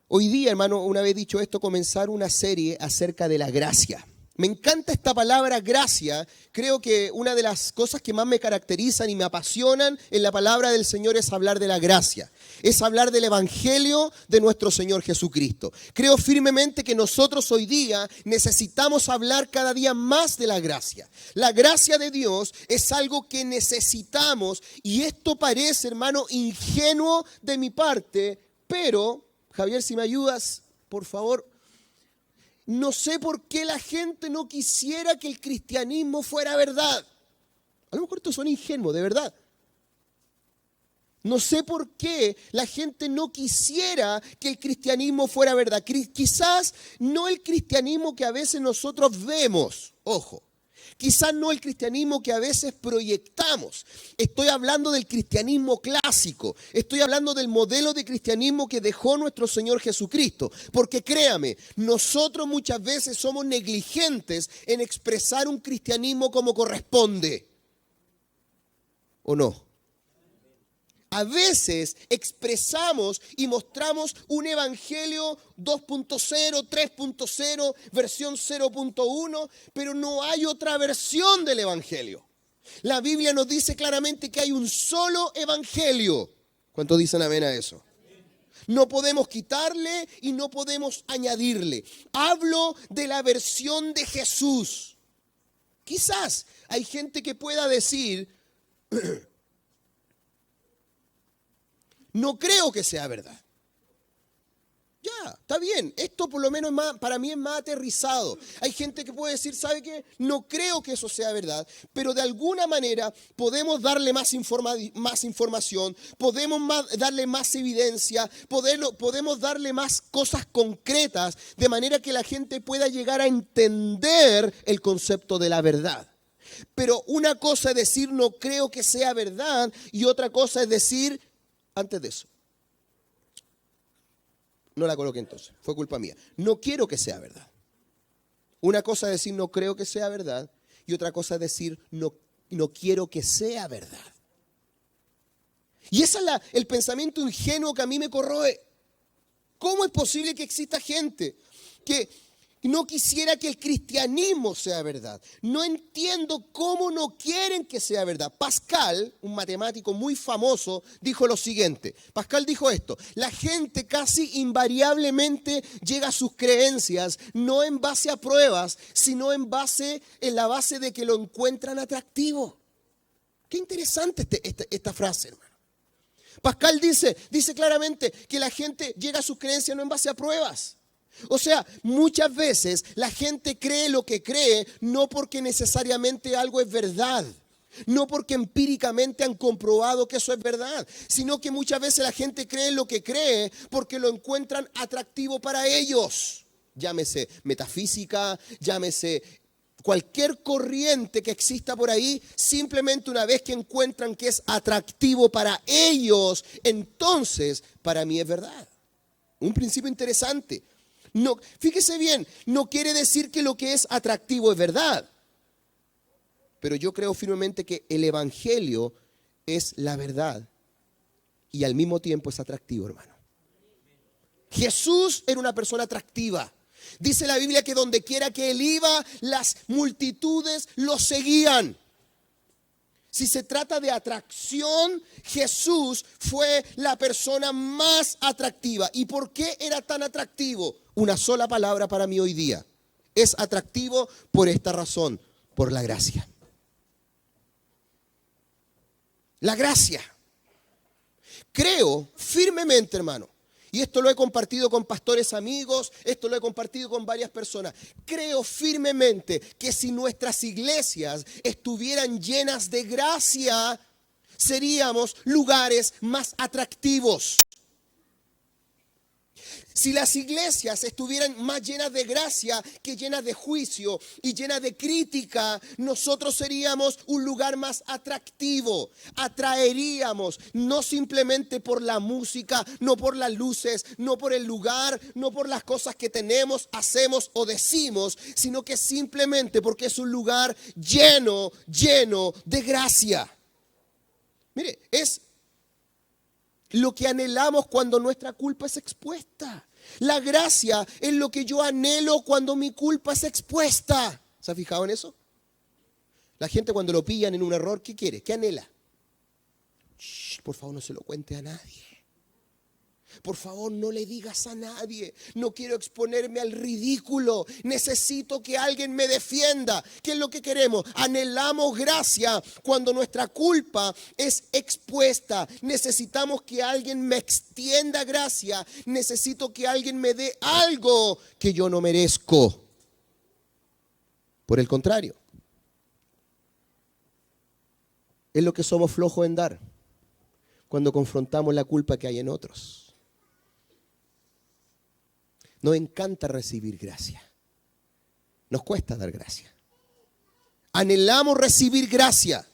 Hoy día, hermano, una vez dicho esto, comenzar una serie acerca de la gracia. Me encanta esta palabra gracia. Creo que una de las cosas que más me caracterizan y me apasionan en la palabra del Señor es hablar de la gracia. Es hablar del evangelio de nuestro Señor Jesucristo. Creo firmemente que nosotros hoy día necesitamos hablar cada día más de la gracia. La gracia de Dios es algo que necesitamos y esto parece, hermano, ingenuo de mi parte, pero, Javier, si me ayudas, por favor. No sé por qué la gente no quisiera que el cristianismo fuera verdad. A lo mejor estos son ingenuos, de verdad. No sé por qué la gente no quisiera que el cristianismo fuera verdad. Quizás no el cristianismo que a veces nosotros vemos, ojo. Quizás no el cristianismo que a veces proyectamos. Estoy hablando del cristianismo clásico. Estoy hablando del modelo de cristianismo que dejó nuestro Señor Jesucristo. Porque créame, nosotros muchas veces somos negligentes en expresar un cristianismo como corresponde. ¿O no? A veces expresamos y mostramos un evangelio 2.0, 3.0, versión 0.1, pero no hay otra versión del evangelio. La Biblia nos dice claramente que hay un solo evangelio. ¿Cuántos dicen amén a eso? No podemos quitarle y no podemos añadirle. Hablo de la versión de Jesús. Quizás hay gente que pueda decir, no creo que sea verdad. Ya, está bien. Esto por lo menos para mí es más aterrizado. Hay gente que puede decir, ¿sabe qué? No creo que eso sea verdad, pero de alguna manera podemos darle más información, podemos darle más evidencia, podemos darle más cosas concretas, de manera que la gente pueda llegar a entender el concepto de la verdad. Pero una cosa es decir, no creo que sea verdad, y otra cosa es decir, antes de eso, no la coloqué entonces, fue culpa mía. No quiero que sea verdad. Una cosa es decir no creo que sea verdad y otra cosa es decir no quiero que sea verdad. Y ese es el pensamiento ingenuo que a mí me corroe. ¿Cómo es posible que exista gente que no quisiera que el cristianismo sea verdad? No entiendo cómo no quieren que sea verdad. Pascal, un matemático muy famoso, dijo lo siguiente. Pascal dijo esto: la gente casi invariablemente llega a sus creencias no en base a pruebas, sino en la base de que lo encuentran atractivo. Qué interesante esta frase, hermano. Pascal dice claramente que la gente llega a sus creencias no en base a pruebas. O sea, muchas veces la gente cree lo que cree no porque necesariamente algo es verdad, no porque empíricamente han comprobado que eso es verdad, sino que muchas veces la gente cree lo que cree porque lo encuentran atractivo para ellos. Llámese metafísica, llámese cualquier corriente que exista por ahí, simplemente una vez que encuentran que es atractivo para ellos, entonces para mí es verdad. Un principio interesante. No, fíjese bien, no quiere decir que lo que es atractivo es verdad. Pero yo creo firmemente que el evangelio es la verdad y al mismo tiempo es atractivo, hermano. Jesús era una persona atractiva. Dice la Biblia que donde quiera que él iba, las multitudes lo seguían. Si se trata de atracción, Jesús fue la persona más atractiva. ¿Y por qué era tan atractivo? Una sola palabra para mí hoy día. Es atractivo por esta razón, por la gracia. La gracia. Creo firmemente, hermano, y esto lo he compartido con pastores amigos, esto lo he compartido con varias personas. Creo firmemente que si nuestras iglesias estuvieran llenas de gracia, seríamos lugares más atractivos. Si las iglesias estuvieran más llenas de gracia que llenas de juicio y llenas de crítica, nosotros seríamos un lugar más atractivo. Atraeríamos, no simplemente por la música, no por las luces, no por el lugar, no por las cosas que tenemos, hacemos o decimos, sino que simplemente porque es un lugar lleno de gracia. Mire, es lo que anhelamos cuando nuestra culpa es expuesta. La gracia es lo que yo anhelo cuando mi culpa es expuesta. ¿Se ha fijado en eso? La gente cuando lo pillan en un error, ¿qué quiere? ¿Qué anhela? Shh, por favor, no se lo cuente a nadie. Por favor, no le digas a nadie. No quiero exponerme al ridículo. Necesito que alguien me defienda. ¿Qué es lo que queremos? Anhelamos gracia cuando nuestra culpa es expuesta. Necesitamos que alguien me extienda gracia. Necesito que alguien me dé algo que yo no merezco. Por el contrario, es lo que somos flojos en dar cuando confrontamos la culpa que hay en otros. Nos encanta recibir gracia. Nos cuesta dar gracia. Anhelamos recibir gracia.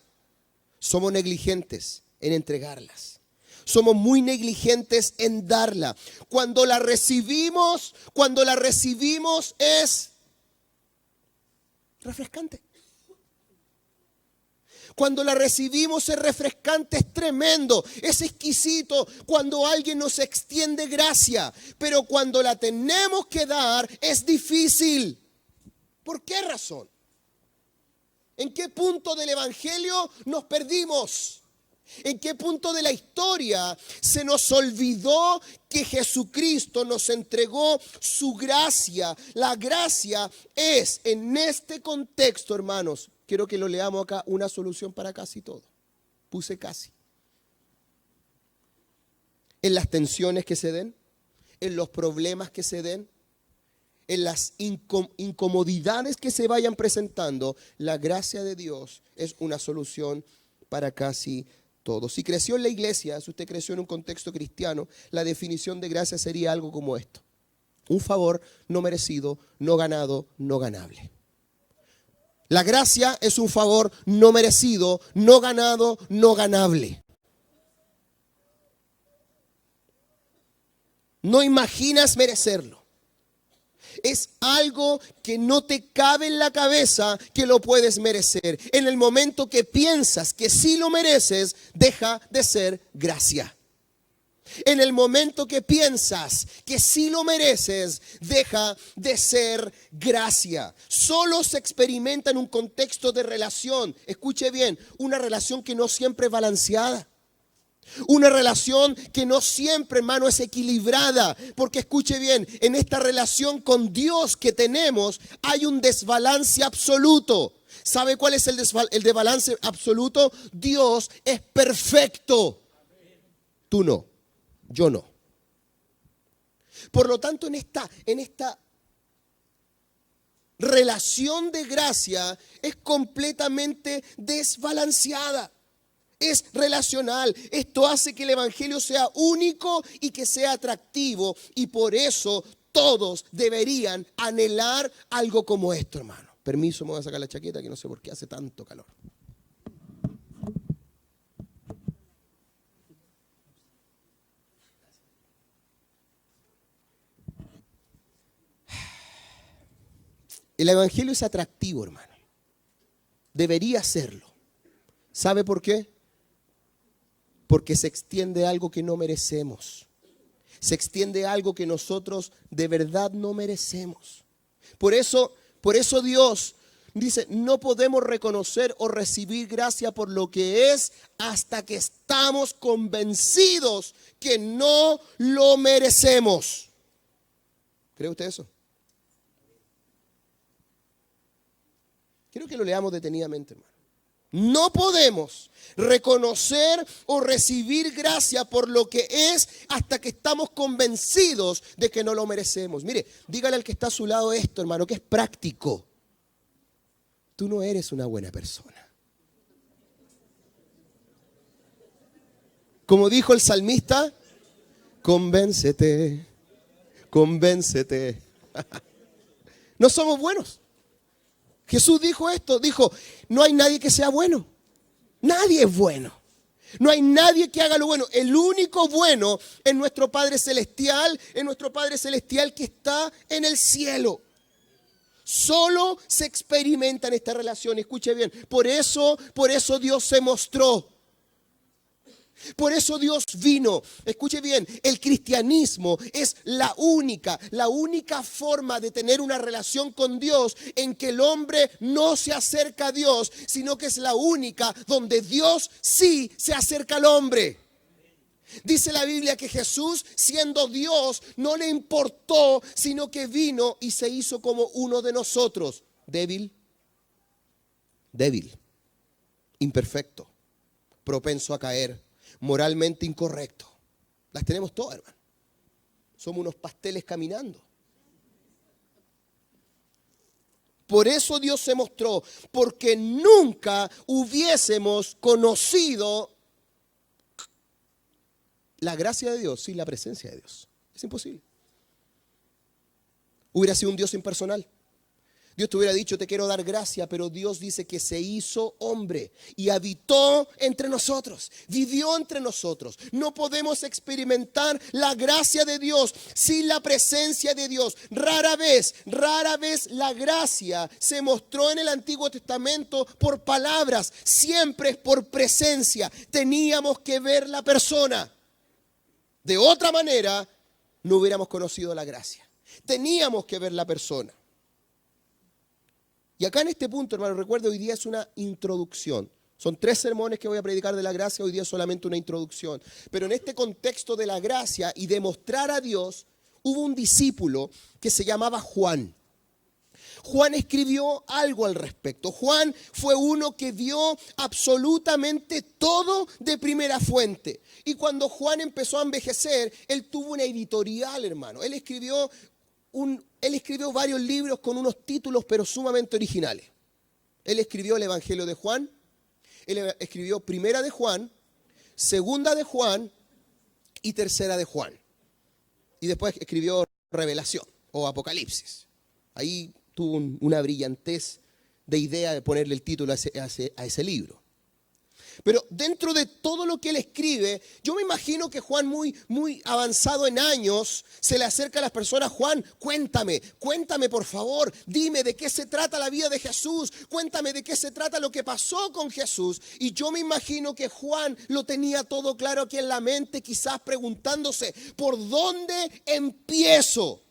Somos negligentes en entregarlas. Somos muy negligentes en darla. Cuando la recibimos es refrescante. Cuando la recibimos es refrescante, es tremendo, es exquisito cuando alguien nos extiende gracia. Pero cuando la tenemos que dar es difícil. ¿Por qué razón? ¿En qué punto del evangelio nos perdimos? ¿En qué punto de la historia se nos olvidó que Jesucristo nos entregó su gracia? La gracia es, en este contexto, hermanos, quiero que lo leamos acá, una solución para casi todo. Puse casi. En las tensiones que se den, en los problemas que se den, en las incomodidades que se vayan presentando, la gracia de Dios es una solución para casi todo. Si creció en la iglesia, si usted creció en un contexto cristiano, la definición de gracia sería algo como esto: un favor no merecido, no ganado, no ganable. La gracia es un favor no merecido, no ganado, no ganable. No imaginas merecerlo. Es algo que no te cabe en la cabeza que lo puedes merecer. En el momento que piensas que sí lo mereces, deja de ser gracia. En el momento que piensas que sí lo mereces, deja de ser gracia. Solo se experimenta en un contexto de relación. Escuche bien, una relación que no siempre es balanceada. Una relación que no siempre, hermano, es equilibrada. Porque escuche bien, en esta relación con Dios que tenemos hay un desbalance absoluto. ¿Sabe cuál es el desbalance absoluto? Dios es perfecto. Tú no. Yo no. Por lo tanto, en esta relación de gracia es completamente desbalanceada. Es relacional. Esto hace que el evangelio sea único y que sea atractivo. Y por eso todos deberían anhelar algo como esto, hermano. Permiso, me voy a sacar la chaqueta que no sé por qué hace tanto calor. El evangelio es atractivo, hermano. Debería serlo. ¿Sabe por qué? Porque se extiende algo que no merecemos. Se extiende algo que nosotros de verdad no merecemos. Por eso Dios dice, no podemos reconocer o recibir gracia por lo que es hasta que estamos convencidos que no lo merecemos. ¿Cree usted eso? Quiero que lo leamos detenidamente, hermano. No podemos reconocer o recibir gracia por lo que es hasta que estamos convencidos de que no lo merecemos. Mire, dígale al que está a su lado esto, hermano, que es práctico. Tú no eres una buena persona. Como dijo el salmista, convéncete, convéncete. No somos buenos. Jesús dijo esto, dijo, no hay nadie que sea bueno. Nadie es bueno. No hay nadie que haga lo bueno. El único bueno es nuestro Padre Celestial, que está en el cielo. Solo se experimenta en esta relación. Escuche bien, por eso Dios se mostró. Por eso Dios vino. Escuche bien, el cristianismo es la única forma de tener una relación con Dios en que el hombre no se acerca a Dios, sino que es la única donde Dios sí se acerca al hombre. Dice la Biblia que Jesús, siendo Dios, no le importó, sino que vino y se hizo como uno de nosotros. Débil, imperfecto, propenso a caer, moralmente incorrecto. Las tenemos todas, hermano. Somos unos pasteles caminando. Por eso Dios se mostró, porque nunca hubiésemos conocido la gracia de Dios sin la presencia de Dios. Es imposible. Hubiera sido un Dios impersonal. Dios te hubiera dicho, te quiero dar gracia, pero Dios dice que se hizo hombre y habitó entre nosotros, vivió entre nosotros. No podemos experimentar la gracia de Dios sin la presencia de Dios. Rara vez la gracia se mostró en el Antiguo Testamento por palabras, siempre es por presencia. Teníamos que ver la persona. De otra manera, no hubiéramos conocido la gracia. Teníamos que ver la persona. Y acá en este punto, hermano, recuerda, hoy día es una introducción. Son 3 sermones que voy a predicar de la gracia, hoy día es solamente una introducción. Pero en este contexto de la gracia y de mostrar a Dios, hubo un discípulo que se llamaba Juan. Juan escribió algo al respecto. Juan fue uno que vio absolutamente todo de primera fuente. Y cuando Juan empezó a envejecer, él tuvo una editorial, hermano. Él escribió varios libros con unos títulos pero sumamente originales. Él escribió el Evangelio de Juan, él escribió Primera de Juan, Segunda de Juan y Tercera de Juan. Y después escribió Revelación o Apocalipsis. Ahí tuvo una brillantez de idea de ponerle el título a ese libro. Pero dentro de todo lo que él escribe, yo me imagino que Juan, muy avanzado en años, se le acerca a las personas. Juan, cuéntame por favor, dime de qué se trata la vida de Jesús, cuéntame de qué se trata lo que pasó con Jesús. Y yo me imagino que Juan lo tenía todo claro aquí en la mente, quizás preguntándose, ¿por dónde empiezo?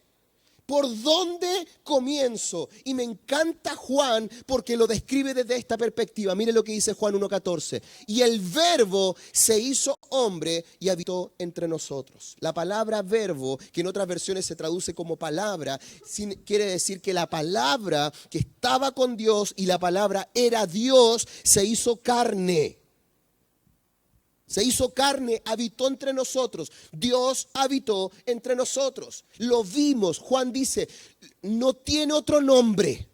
¿Por dónde comienzo? Y me encanta Juan porque lo describe desde esta perspectiva. Mire lo que dice Juan 1:14. Y el verbo se hizo hombre y habitó entre nosotros. La palabra verbo, que en otras versiones se traduce como palabra, quiere decir que la palabra que estaba con Dios y la palabra era Dios, se hizo carne. Se hizo carne, habitó entre nosotros. Dios habitó entre nosotros. Lo vimos. Juan dice, no tiene otro nombre.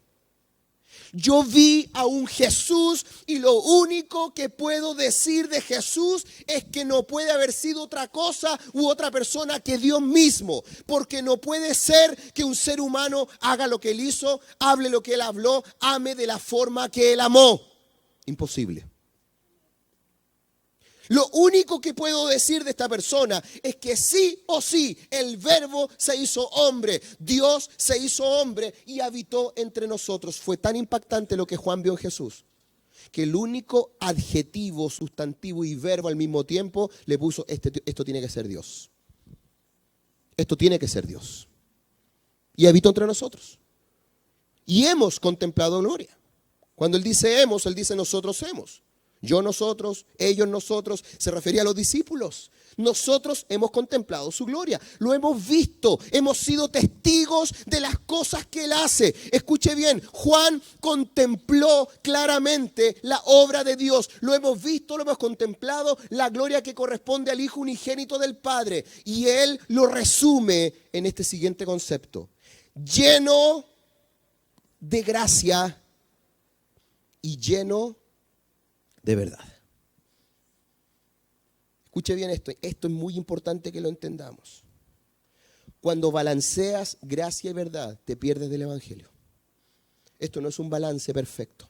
Yo vi a un Jesús y lo único que puedo decir de Jesús es que no puede haber sido otra cosa u otra persona que Dios mismo. Porque no puede ser que un ser humano haga lo que él hizo, hable lo que él habló, ame de la forma que él amó. Imposible. Lo único que puedo decir de esta persona es que sí o sí el verbo se hizo hombre. Dios se hizo hombre y habitó entre nosotros. Fue tan impactante lo que Juan vio en Jesús, que el único adjetivo, sustantivo y verbo al mismo tiempo le puso, esto tiene que ser Dios. Esto tiene que ser Dios. Y habitó entre nosotros. Y hemos contemplado gloria. Cuando él dice nosotros hemos. Yo, nosotros, ellos, nosotros, se refería a los discípulos. Nosotros hemos contemplado su gloria, lo hemos visto, hemos sido testigos de las cosas que él hace. Escuche bien, Juan contempló claramente la obra de Dios. Lo hemos visto, lo hemos contemplado, la gloria que corresponde al Hijo unigénito del Padre. Y él lo resume en este siguiente concepto: lleno de gracia y lleno de verdad. Escuche bien esto es muy importante que lo entendamos. Cuando balanceas gracia y verdad, te pierdes del Evangelio. Esto no es un balance perfecto.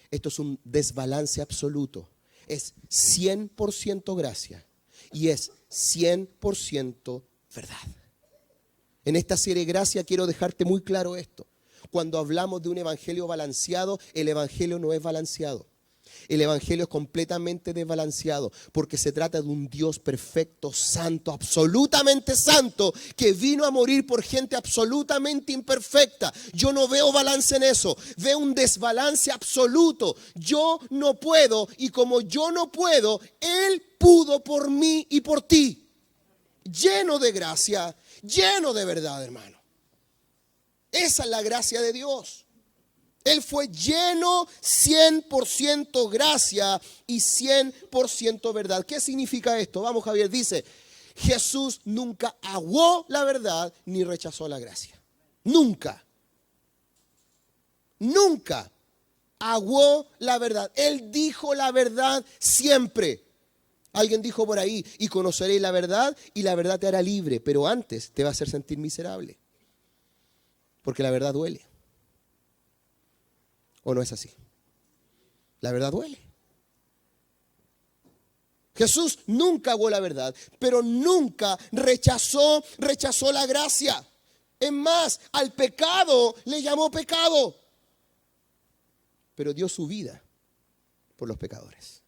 Esto es un desbalance absoluto. Es 100% gracia y es 100% verdad. En esta serie Gracia quiero dejarte muy claro esto. Cuando hablamos de un evangelio balanceado, el evangelio no es balanceado. El evangelio es completamente desbalanceado porque se trata de un Dios perfecto, santo, absolutamente santo, que vino a morir por gente absolutamente imperfecta. Yo no veo balance en eso, veo un desbalance absoluto. Yo no puedo, y como yo no puedo, Él pudo por mí y por ti. Lleno de gracia, lleno de verdad, hermano. Esa es la gracia de Dios. Él fue lleno 100% gracia y 100% verdad. ¿Qué significa esto? Vamos, Javier, dice, Jesús nunca aguó la verdad ni rechazó la gracia. Nunca. Nunca aguó la verdad. Él dijo la verdad siempre. Alguien dijo por ahí, y conoceréis la verdad y la verdad te hará libre, pero antes te va a hacer sentir miserable. Porque la verdad duele. ¿O no es así? La verdad duele. Jesús nunca aguó la verdad, pero nunca rechazó la gracia. Es más, al pecado le llamó pecado. Pero dio su vida por los pecadores.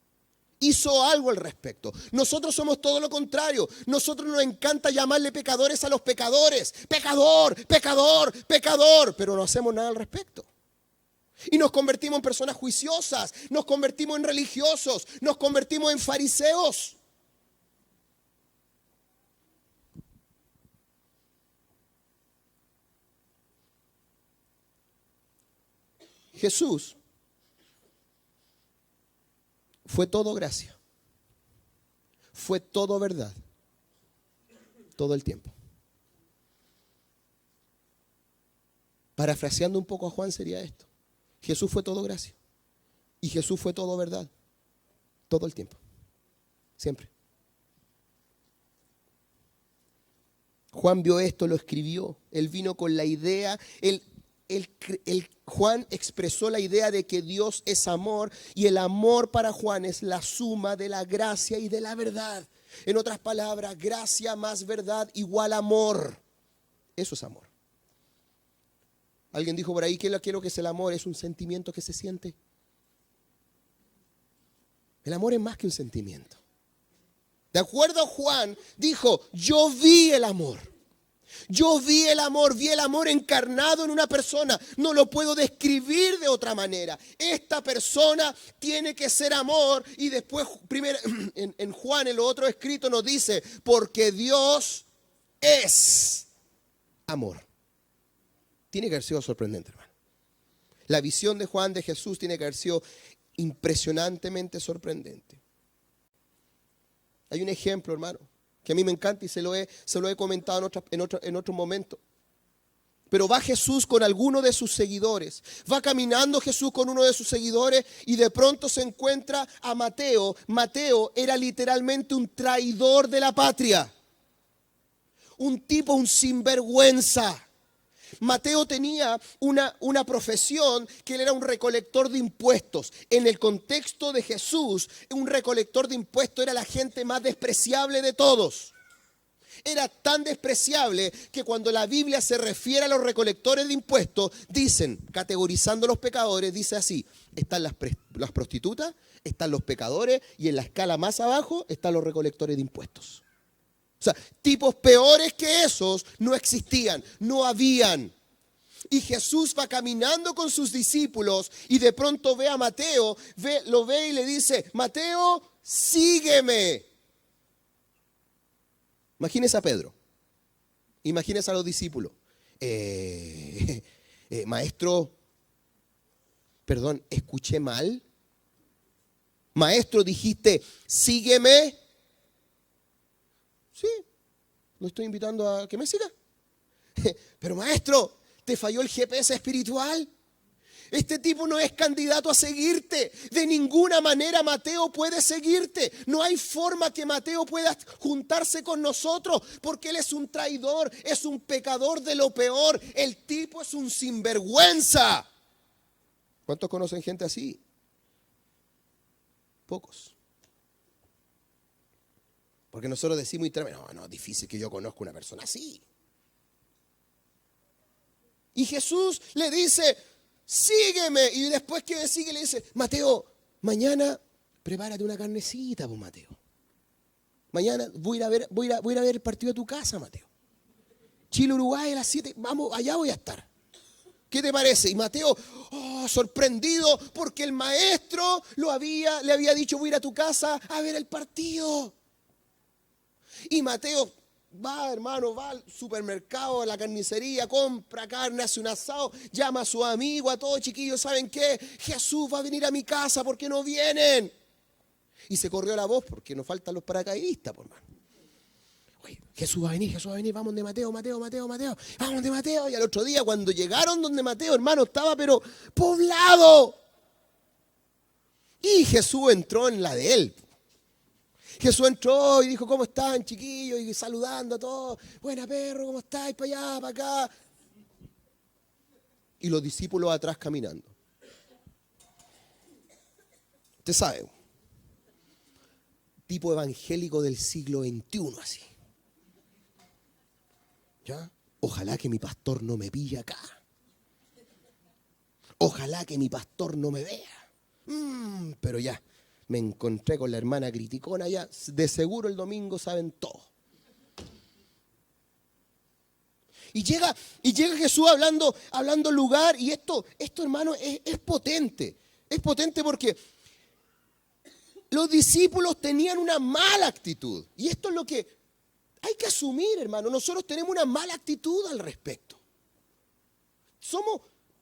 Hizo algo al respecto. Nosotros somos todo lo contrario. Nosotros nos encanta llamarle pecadores a los pecadores. Pecador, pecador, pecador. Pero no hacemos nada al respecto. Y nos convertimos en personas juiciosas, nos convertimos en religiosos, nos convertimos en fariseos. Jesús fue todo gracia, fue todo verdad, todo el tiempo. Parafraseando un poco a Juan sería esto. Jesús fue todo gracia. Y Jesús fue todo verdad. Todo el tiempo. Siempre. Juan vio esto, lo escribió. Él vino con la idea. Juan expresó la idea de que Dios es amor. Y el amor para Juan es la suma de la gracia y de la verdad. En otras palabras, gracia más verdad igual amor. Eso es amor. Alguien dijo por ahí que lo que es el amor, es un sentimiento que se siente. El amor es más que un sentimiento. De acuerdo a Juan, dijo, yo vi el amor. Yo vi el amor encarnado en una persona. No lo puedo describir de otra manera. Esta persona tiene que ser amor. Y después, primero, en Juan, en lo otro escrito, nos dice, porque Dios es amor. Tiene que haber sido sorprendente, hermano. La visión de Juan de Jesús tiene que haber sido impresionantemente sorprendente. Hay un ejemplo, hermano, que a mí me encanta y se lo he comentado en otro momento. Pero va Jesús con alguno de sus seguidores. Va caminando Jesús con uno de sus seguidores y de pronto se encuentra a Mateo. Mateo era literalmente un traidor de la patria. Un tipo, un sinvergüenza. Mateo tenía una profesión que él era un recolector de impuestos. En el contexto de Jesús, un recolector de impuestos era la gente más despreciable de todos. Era tan despreciable que cuando la Biblia se refiere a los recolectores de impuestos, dicen, categorizando a los pecadores, dice así, están las prostitutas, están los pecadores y en la escala más abajo están los recolectores de impuestos. O sea, tipos peores que esos no existían, no habían. Y Jesús va caminando con sus discípulos y de pronto ve a Mateo, lo ve y le dice, Mateo, sígueme. Imagínese a Pedro, imagínese a los discípulos. Maestro, perdón, ¿escuché mal? Maestro, dijiste, sígueme. Sí, lo estoy invitando a que me siga. Pero maestro, ¿te falló el GPS espiritual? Este tipo no es candidato a seguirte. De ninguna manera Mateo puede seguirte. No hay forma que Mateo pueda juntarse con nosotros porque él es un traidor, es un pecador de lo peor. El tipo es un sinvergüenza. ¿Cuántos conocen gente así? Pocos. Porque nosotros decimos, no, difícil que yo conozca una persona así. Y Jesús le dice, sígueme. Y después que le sigue, le dice, Mateo, mañana prepárate una carnecita, pues Mateo. Mañana voy a ir a ver el partido de tu casa, Mateo. Chile-Uruguay a las 7, vamos, allá voy a estar. ¿Qué te parece? Y Mateo, sorprendido porque el maestro le había dicho, voy a ir a tu casa a ver el partido. Y Mateo va, hermano, va al supermercado, a la carnicería, compra carne, hace un asado, llama a su amigo, a todos chiquillos, ¿saben qué? Jesús va a venir a mi casa, ¿por qué no vienen? Y se corrió la voz porque nos faltan los paracaidistas, por hermano. Oye, Jesús va a venir, vamos de Mateo, vamos de Mateo. Y al otro día, cuando llegaron donde Mateo, hermano, estaba pero poblado. Y Jesús entró en la de él. Jesús entró y dijo, ¿cómo están, chiquillos? Y saludando a todos. Buena, perro, ¿cómo estáis? Para allá, para acá. Y los discípulos atrás caminando. Usted sabe, tipo evangélico del siglo XXI, así. ¿Ya? Ojalá que mi pastor no me pille acá. Ojalá que mi pastor no me vea. Pero ya, me encontré con la hermana criticona ya. De seguro el domingo saben todo. Y llega Jesús hablando lugar. Y esto hermano, es potente. Es potente porque los discípulos tenían una mala actitud. Y esto es lo que hay que asumir, hermano. Nosotros tenemos una mala actitud al respecto. Somos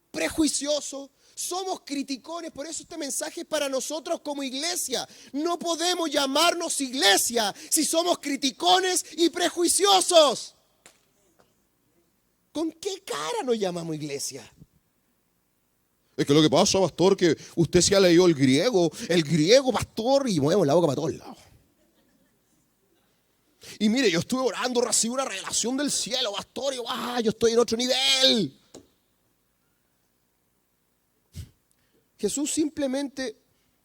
prejuiciosos, somos criticones. Por eso este mensaje es para nosotros como iglesia. No podemos llamarnos iglesia si somos criticones y prejuiciosos. ¿Con qué cara nos llamamos iglesia? Es que lo que pasa, pastor, que usted se ha leído el griego, pastor, y movemos la boca para todos lados. Y mire, yo estuve orando, recibí una revelación del cielo, pastor, y yo estoy en otro nivel. Jesús simplemente,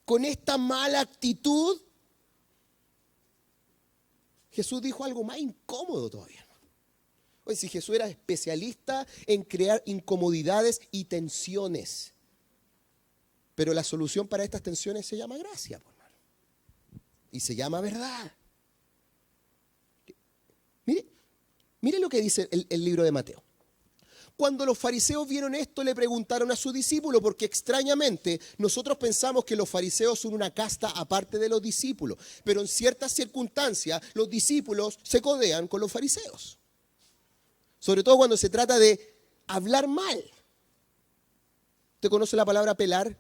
con esta mala actitud, Jesús dijo algo más incómodo todavía. Oye, si Jesús era especialista en crear incomodidades y tensiones. Pero la solución para estas tensiones se llama gracia, por hermano. Y se llama verdad. Mire lo que dice el libro de Mateo. Cuando los fariseos vieron esto, le preguntaron a su discípulo, porque extrañamente nosotros pensamos que los fariseos son una casta aparte de los discípulos, pero en ciertas circunstancias los discípulos se codean con los fariseos. Sobre todo cuando se trata de hablar mal. ¿Usted conoce la palabra pelar?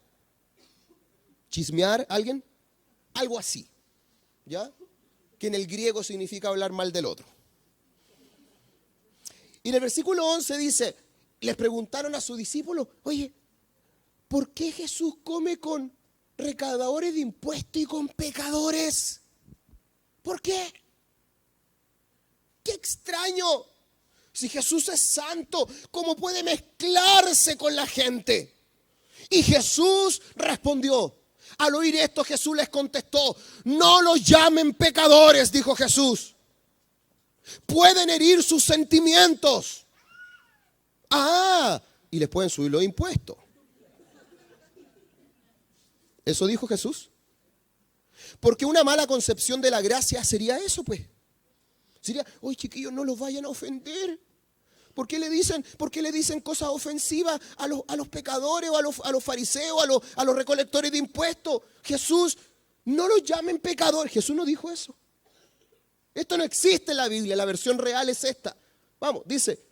¿Chismear? ¿Alguien? Algo así. ¿Ya? Que en el griego significa hablar mal del otro. Y en el versículo 11 dice, les preguntaron a sus discípulos, oye, ¿por qué Jesús come con recaudadores de impuestos y con pecadores? ¿Por qué? ¡Qué extraño! Si Jesús es santo, ¿cómo puede mezclarse con la gente? Y Jesús respondió. Al oír esto, Jesús les contestó, no los llamen pecadores, dijo Jesús. Pueden herir sus sentimientos. Y les pueden subir los impuestos. Eso dijo Jesús. Porque una mala concepción de la gracia sería eso, pues. Sería, oye, chiquillos, no los vayan a ofender. ¿Por qué le dicen cosas ofensivas a los pecadores o a los fariseos, a los recolectores de impuestos? Jesús, no los llamen pecadores. Jesús no dijo eso. Esto no existe en la Biblia, la versión real es esta. Vamos, dice,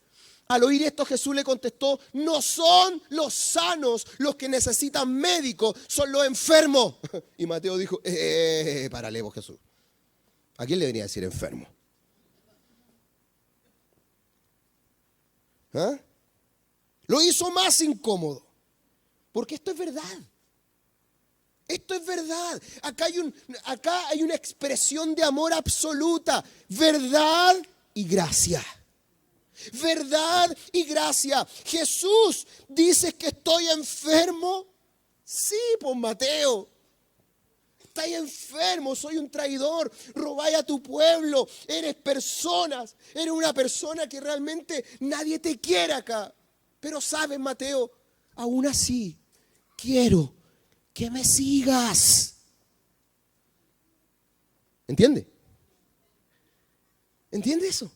al oír esto Jesús le contestó, no son los sanos los que necesitan médicos, son los enfermos. Y Mateo dijo, párale vos, Jesús. ¿A quién le venía a decir enfermo? Lo hizo más incómodo. Porque esto es verdad. Esto es verdad. Acá hay una expresión de amor absoluta. Verdad y gracia. Verdad y gracia. Jesús dice que estoy enfermo. Sí, pues Mateo. Estás enfermo, soy un traidor, robáis a tu pueblo, eres una persona que realmente nadie te quiere acá. Pero sabes, Mateo, aún así quiero que me sigas. ¿Entiende? ¿Entiende eso?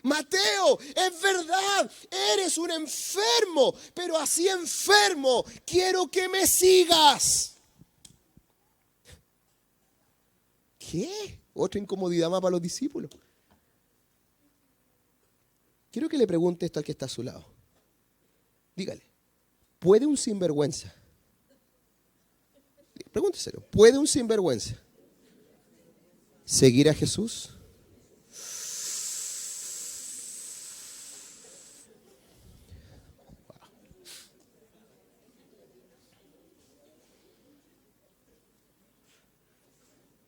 Mateo, es verdad, eres un enfermo, pero así enfermo, quiero que me sigas. ¿Qué? Otra incomodidad más para los discípulos. Quiero que le pregunte esto al que está a su lado. Dígale, ¿puede un sinvergüenza? Pregúnteselo, ¿puede un sinvergüenza seguir a Jesús?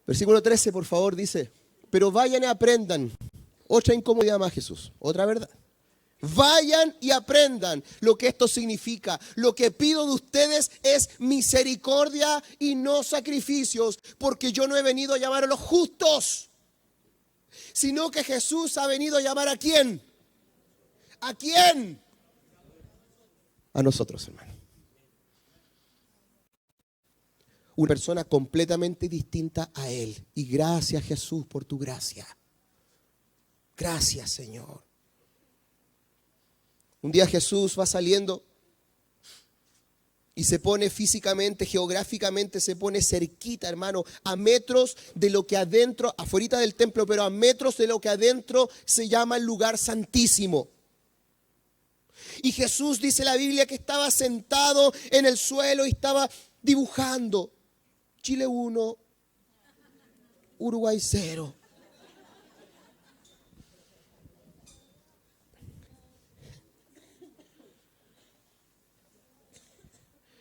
Versículo 13, por favor, dice, pero vayan y aprendan. Otra incomodidad más, Jesús, otra verdad. Vayan y aprendan lo que esto significa. Lo que pido de ustedes es misericordia y no sacrificios, porque yo no he venido a llamar a los justos, sino que Jesús ha venido a llamar ¿a quién? ¿A quién? A nosotros, hermano. Una persona completamente distinta a Él. Y gracias, Jesús, por tu gracia. Gracias, Señor. Un día Jesús va saliendo y se pone físicamente, geográficamente, se pone cerquita, hermano, a metros de lo que adentro, afuera del templo, pero a metros de lo que adentro se llama el lugar santísimo. Y Jesús, dice la Biblia, que estaba sentado en el suelo y estaba dibujando. Chile 1, Uruguay 0.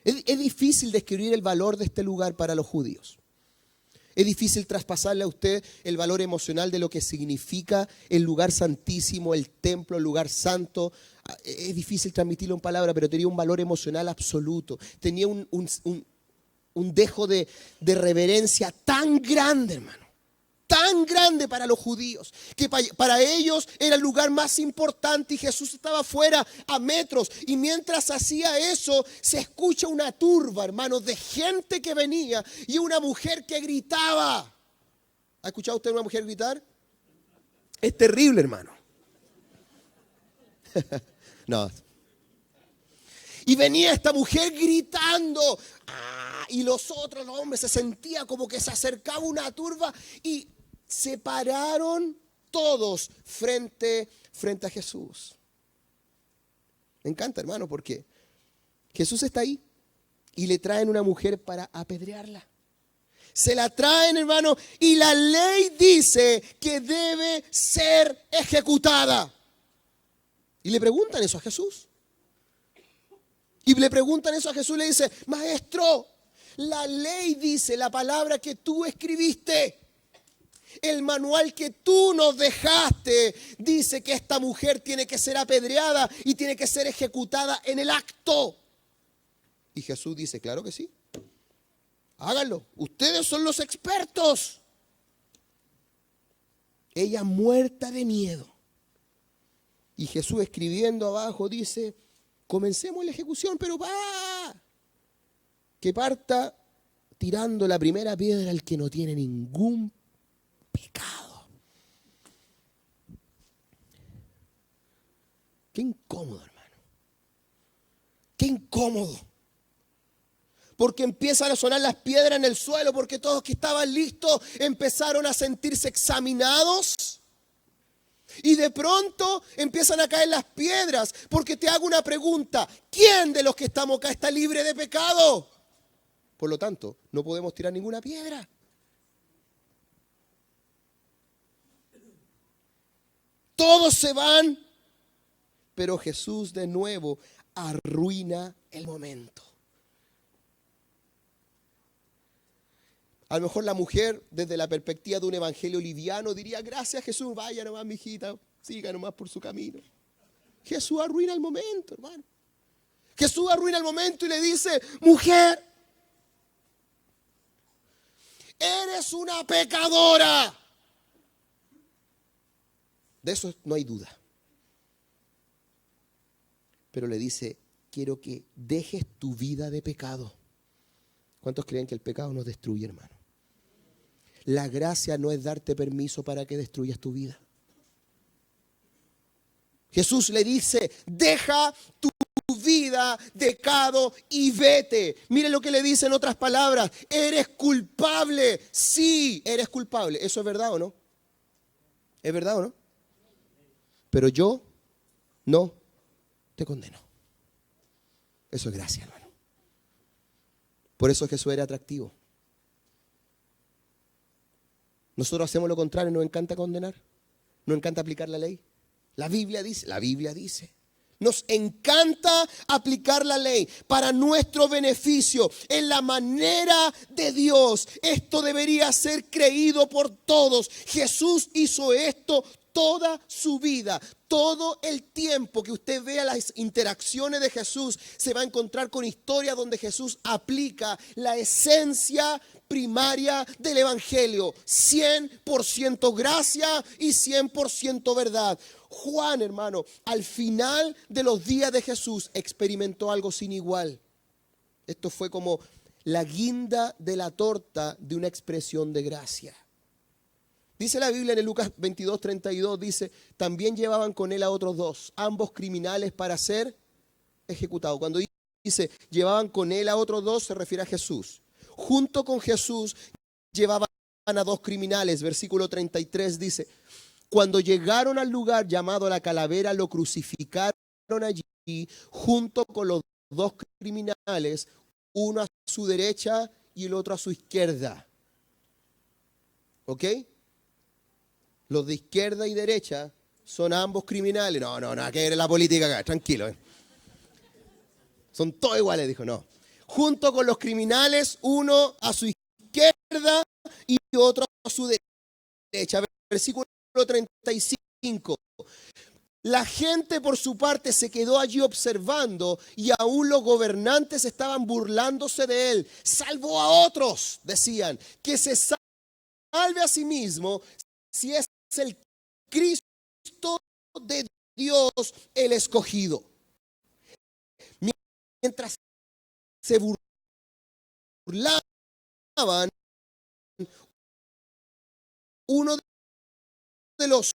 Es difícil describir el valor de este lugar para los judíos. Es difícil traspasarle a usted el valor emocional de lo que significa el lugar santísimo, el templo, el lugar santo. Es difícil transmitirlo en palabras, pero tenía un valor emocional absoluto. Tenía un dejo de reverencia tan grande, hermano. Tan grande para los judíos, que para ellos era el lugar más importante y Jesús estaba afuera a metros. Y mientras hacía eso, se escucha una turba, hermanos, de gente que venía y una mujer que gritaba. ¿Ha escuchado usted una mujer gritar? Es terrible, hermano. No. Y venía esta mujer gritando. Y los otros, los hombres, se sentía como que se acercaba una turba y se pararon todos frente a Jesús. Me encanta, hermano, porque Jesús está ahí y le traen una mujer para apedrearla. Se la traen, hermano, y la ley dice que debe ser ejecutada. Y le preguntan eso a Jesús. Y le preguntan eso a Jesús, le dice, maestro, la ley dice, la palabra que tú escribiste, el manual que tú nos dejaste, dice que esta mujer tiene que ser apedreada y tiene que ser ejecutada en el acto. Y Jesús dice, claro que sí, háganlo, ustedes son los expertos. Ella muerta de miedo. Y Jesús escribiendo abajo dice, comencemos la ejecución, pero que parta tirando la primera piedra al que no tiene ningún pecado. Qué incómodo, hermano. Qué incómodo. Porque empiezan a sonar las piedras en el suelo, porque todos que estaban listos empezaron a sentirse examinados. Y de pronto empiezan a caer las piedras, porque te hago una pregunta. ¿Quién de los que estamos acá está libre de pecado? Por lo tanto, no podemos tirar ninguna piedra. Todos se van, pero Jesús de nuevo arruina el momento. A lo mejor la mujer, desde la perspectiva de un evangelio liviano, diría, gracias Jesús, vaya nomás, mijita, siga nomás por su camino. Jesús arruina el momento, hermano. Jesús arruina el momento y le dice, mujer, eres una pecadora. De eso no hay duda. Pero le dice, quiero que dejes tu vida de pecado. ¿Cuántos creen que el pecado nos destruye, hermano? La gracia no es darte permiso para que destruyas tu vida. Jesús le dice, deja tu vida de pecado y vete. Mire lo que le dice en otras palabras. Eres culpable. Sí, eres culpable. ¿Eso es verdad o no? ¿Es verdad o no? Pero yo no te condeno. Eso es gracia, hermano. Por eso Jesús era atractivo. Nosotros hacemos lo contrario, nos encanta condenar, nos encanta aplicar la ley. La Biblia dice. Nos encanta aplicar la ley para nuestro beneficio, en la manera de Dios. Esto debería ser creído por todos. Jesús hizo esto toda su vida. Todo el tiempo que usted vea las interacciones de Jesús, se va a encontrar con historias donde Jesús aplica la esencia primaria del Evangelio. 100% gracia y 100% verdad. Juan, hermano, al final de los días de Jesús experimentó algo sin igual. Esto fue como la guinda de la torta de una expresión de gracia. Dice la Biblia en el Lucas 22:32, dice, también llevaban con él a otros dos, ambos criminales para ser ejecutados. Cuando dice, llevaban con él a otros dos, se refiere a Jesús. Junto con Jesús llevaban a dos criminales. Versículo 33 dice, cuando llegaron al lugar llamado La Calavera, lo crucificaron allí, junto con los dos criminales, uno a su derecha y el otro a su izquierda. ¿Ok? Los de izquierda y derecha son ambos criminales. No, nada que ver en la política acá, tranquilo. Son todos iguales, dijo, no. Junto con los criminales, uno a su izquierda y otro a su derecha. Versículo 35. La gente por su parte se quedó allí observando y aún los gobernantes estaban burlándose de él. Salvó a otros, decían, que se salve a sí mismo si es el Cristo de Dios el escogido. Mientras se burlaban, uno de los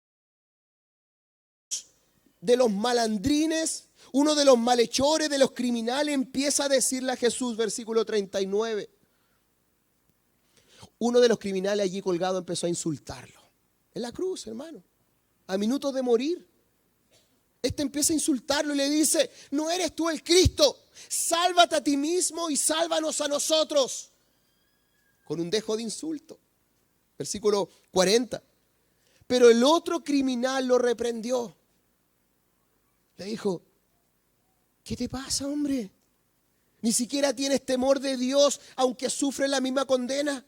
malandrines, uno de los malhechores, de los criminales, empieza a decirle a Jesús, versículo 39. Uno de los criminales allí colgado empezó a insultarlo. En la cruz, hermano, a minutos de morir. Este empieza a insultarlo y le dice, no eres tú el Cristo, sálvate a ti mismo y sálvanos a nosotros. Con un dejo de insulto. Versículo 40. Pero el otro criminal lo reprendió. Le dijo, ¿qué te pasa, hombre? Ni siquiera tienes temor de Dios, aunque sufres la misma condena.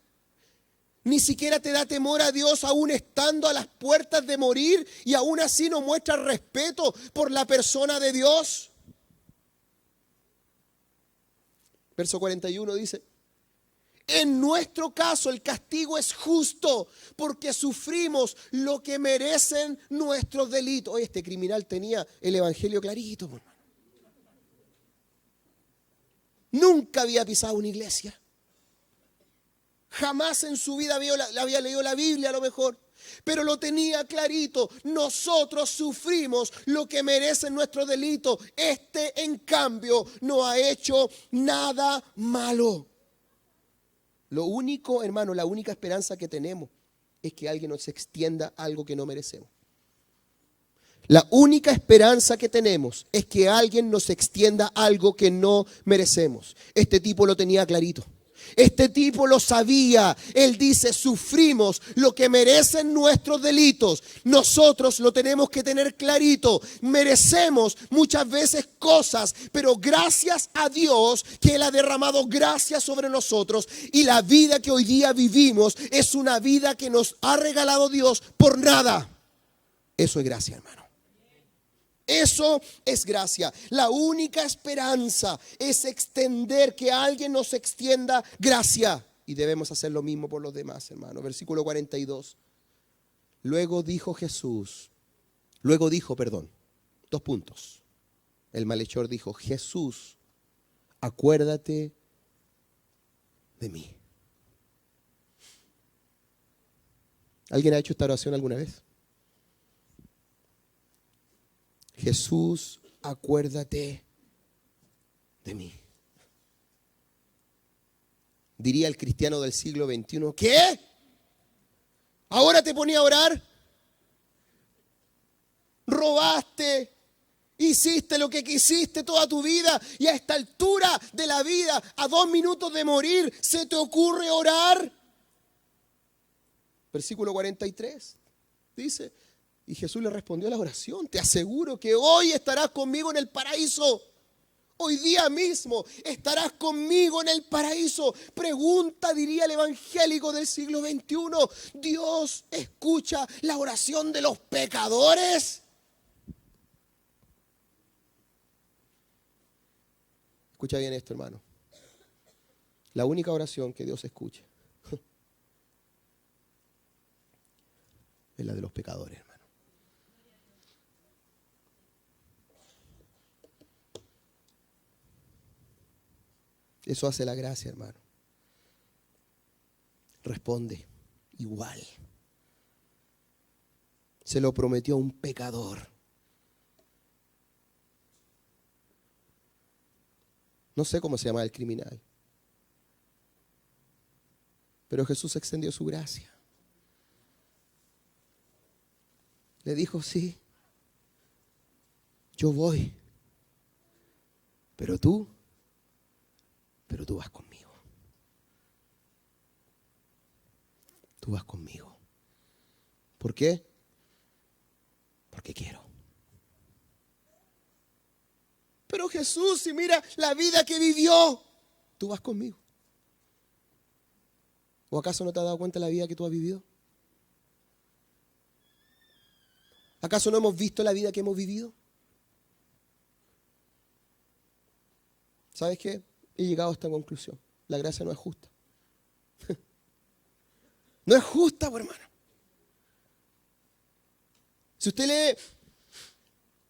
Ni siquiera te da temor a Dios aún estando a las puertas de morir y aún así no muestras respeto por la persona de Dios. Verso 41 dice, en nuestro caso el castigo es justo porque sufrimos lo que merecen nuestros delitos. Oye, este criminal tenía el evangelio clarito, hermano. Nunca había pisado una iglesia. Jamás en su vida había leído la Biblia a lo mejor, pero lo tenía clarito. Nosotros sufrimos lo que merecen nuestros delitos. Este, en cambio, no ha hecho nada malo. Lo único, hermano, la única esperanza que tenemos es que alguien nos extienda algo que no merecemos. La única esperanza que tenemos es que alguien nos extienda algo que no merecemos. Este tipo lo tenía clarito. Este tipo lo sabía. Él dice, sufrimos lo que merecen nuestros delitos. Nosotros lo tenemos que tener clarito. Merecemos muchas veces cosas, pero gracias a Dios que Él ha derramado gracia sobre nosotros. Y la vida que hoy día vivimos es una vida que nos ha regalado Dios por nada. Eso es gracia, hermano. Eso es gracia. La única esperanza es extender, que alguien nos extienda gracia. Y debemos hacer lo mismo por los demás, hermano. Versículo 42. Luego dijo, 2 puntos. El malhechor dijo, Jesús, acuérdate de mí. ¿Alguien ha hecho esta oración alguna vez? Jesús, acuérdate de mí. Diría el cristiano del siglo XXI, ¿qué? ¿Ahora te ponía a orar? ¿Robaste? Hiciste lo que quisiste toda tu vida y a esta altura de la vida, a 2 minutos de morir, ¿se te ocurre orar? Versículo 43 dice, y Jesús le respondió a la oración, te aseguro que hoy estarás conmigo en el paraíso. Hoy día mismo estarás conmigo en el paraíso. Pregunta, diría el evangélico del siglo XXI, ¿Dios escucha la oración de los pecadores? Escucha bien esto, hermano. La única oración que Dios escucha es la de los pecadores, hermano. Eso hace la gracia, hermano. Responde igual. Se lo prometió a un pecador. No sé cómo se llama el criminal. Pero Jesús extendió su gracia. Le dijo, sí, yo voy. Pero tú vas conmigo. Tú vas conmigo. ¿Por qué? Porque quiero. Pero Jesús, si mira la vida que vivió, tú vas conmigo. ¿O acaso no te has dado cuenta de la vida que tú has vivido? ¿Acaso no hemos visto la vida que hemos vivido? ¿Sabes qué? He llegado a esta conclusión. La gracia no es justa. No es justa, pues, hermano. Si usted lee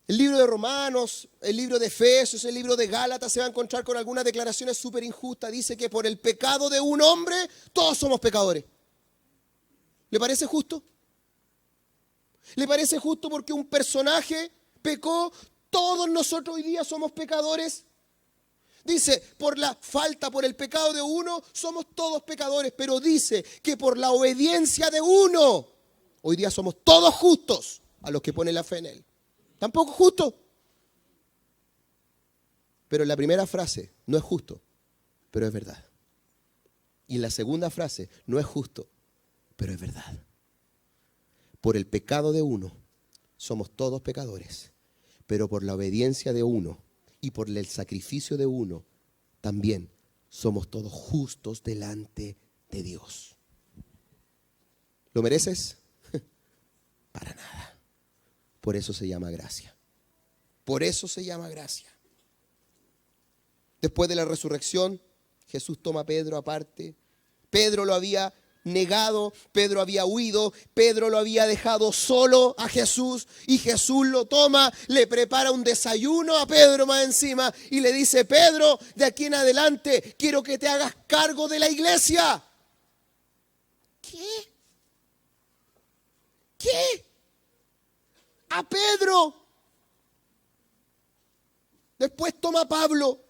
el libro de Romanos, el libro de Efesios, el libro de Gálatas, se va a encontrar con algunas declaraciones súper injustas. Dice que por el pecado de un hombre, todos somos pecadores. ¿Le parece justo? ¿Le parece justo porque un personaje pecó? Todos nosotros hoy día somos pecadores. Dice, por la falta, por el pecado de uno, somos todos pecadores. Pero dice que por la obediencia de uno, hoy día somos todos justos a los que ponen la fe en él. Tampoco es justo. Pero en la primera frase, no es justo, pero es verdad. Y en la segunda frase, no es justo, pero es verdad. Por el pecado de uno, somos todos pecadores. Pero por la obediencia de uno y por el sacrificio de uno, también somos todos justos delante de Dios. ¿Lo mereces? Para nada. Por eso se llama gracia. Por eso se llama gracia. Después de la resurrección, Jesús toma a Pedro aparte. Pedro lo había negado, Pedro había huido, Pedro lo había dejado solo a Jesús y Jesús lo toma, le prepara un desayuno a Pedro más encima y le dice, Pedro, de aquí en adelante quiero que te hagas cargo de la iglesia. ¿Qué? ¿Qué? A Pedro. Después toma a Pablo,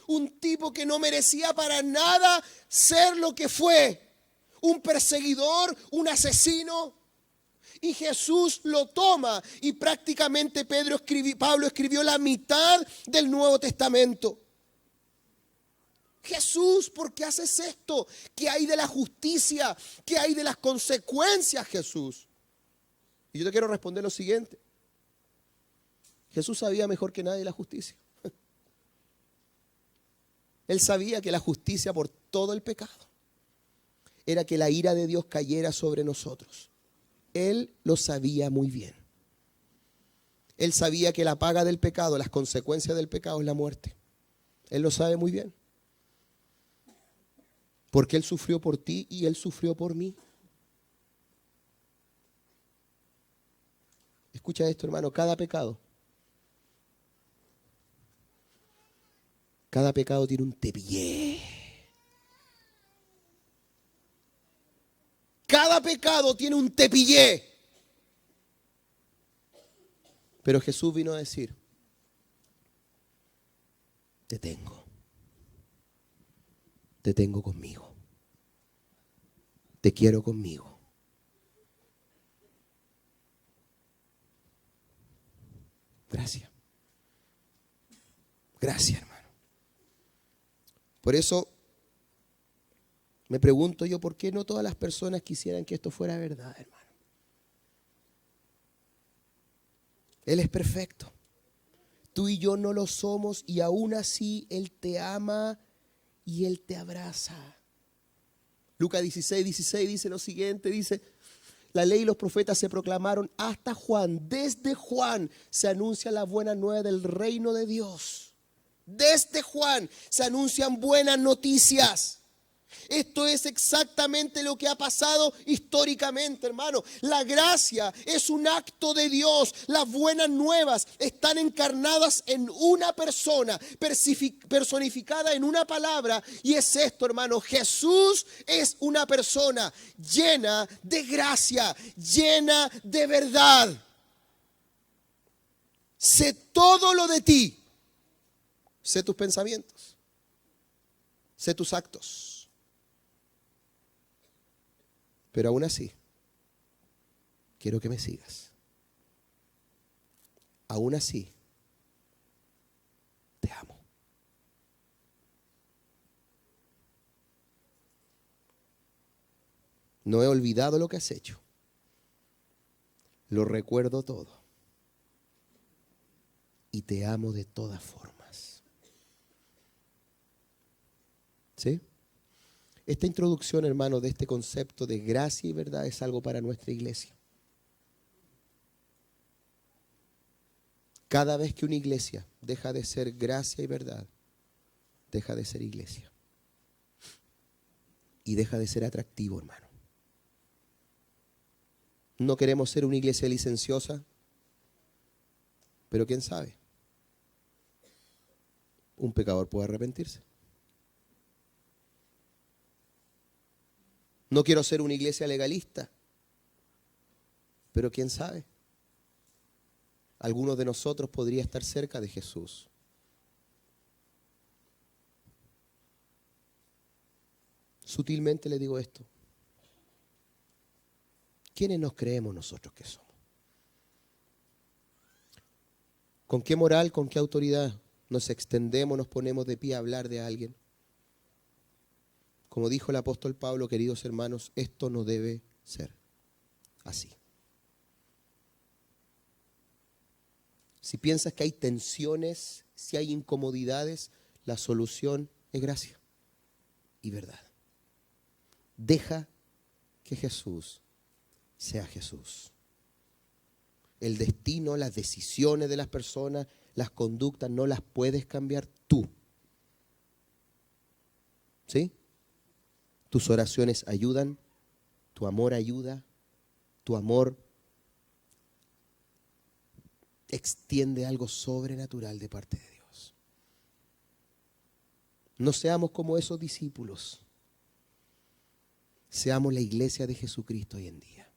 un tipo que no merecía para nada ser lo que fue, un perseguidor, un asesino, y Jesús lo toma y prácticamente Pablo escribió la mitad del Nuevo Testamento. Jesús, ¿por qué haces esto? ¿Qué hay de la justicia? ¿Qué hay de las consecuencias, Jesús? Y yo te quiero responder lo siguiente. Jesús sabía mejor que nadie la justicia. Él sabía que la justicia por todo el pecado era que la ira de Dios cayera sobre nosotros. Él lo sabía muy bien. Él sabía que la paga del pecado, las consecuencias del pecado es la muerte. Él lo sabe muy bien. Porque Él sufrió por ti y Él sufrió por mí. Escucha esto, hermano, cada pecado tiene un tepié. pecado tiene un tepillé. Pero Jesús vino a decir, te tengo conmigo, te quiero conmigo. Gracias. Gracias, hermano. Por eso me pregunto yo, ¿por qué no todas las personas quisieran que esto fuera verdad, hermano? Él es perfecto. Tú y yo no lo somos y aún así Él te ama y Él te abraza. Lucas 16:16 dice lo siguiente, dice, la ley y los profetas se proclamaron hasta Juan. Desde Juan se anuncia la buena nueva del reino de Dios. Desde Juan se anuncian buenas noticias. Esto es exactamente lo que ha pasado históricamente, hermano. La gracia es un acto de Dios. Las buenas nuevas están encarnadas en una persona, personificada en una palabra. Y es esto, hermano. Jesús es una persona llena de gracia, llena de verdad. Sé todo lo de ti. Sé tus pensamientos. Sé tus actos. Pero aún así, quiero que me sigas. Aún así, te amo. No he olvidado lo que has hecho. Lo recuerdo todo. Y te amo de todas formas. ¿Sí? Esta introducción, hermano, de este concepto de gracia y verdad es algo para nuestra iglesia. Cada vez que una iglesia deja de ser gracia y verdad, deja de ser iglesia. Y deja de ser atractivo, hermano. No queremos ser una iglesia licenciosa, pero quién sabe, un pecador puede arrepentirse. No quiero ser una iglesia legalista, pero quién sabe, alguno de nosotros podría estar cerca de Jesús. Sutilmente le digo esto. ¿Quiénes nos creemos nosotros que somos? ¿Con qué moral, con qué autoridad nos extendemos, nos ponemos de pie a hablar de alguien? Como dijo el apóstol Pablo, queridos hermanos, esto no debe ser así. Si piensas que hay tensiones, si hay incomodidades, la solución es gracia y verdad. Deja que Jesús sea Jesús. El destino, las decisiones de las personas, las conductas, no las puedes cambiar tú. ¿Sí? Tus oraciones ayudan, tu amor ayuda, tu amor extiende algo sobrenatural de parte de Dios. No seamos como esos discípulos. Seamos la iglesia de Jesucristo hoy en día.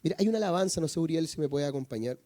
Mira, hay una alabanza, no sé, Uriel, si me puede acompañar.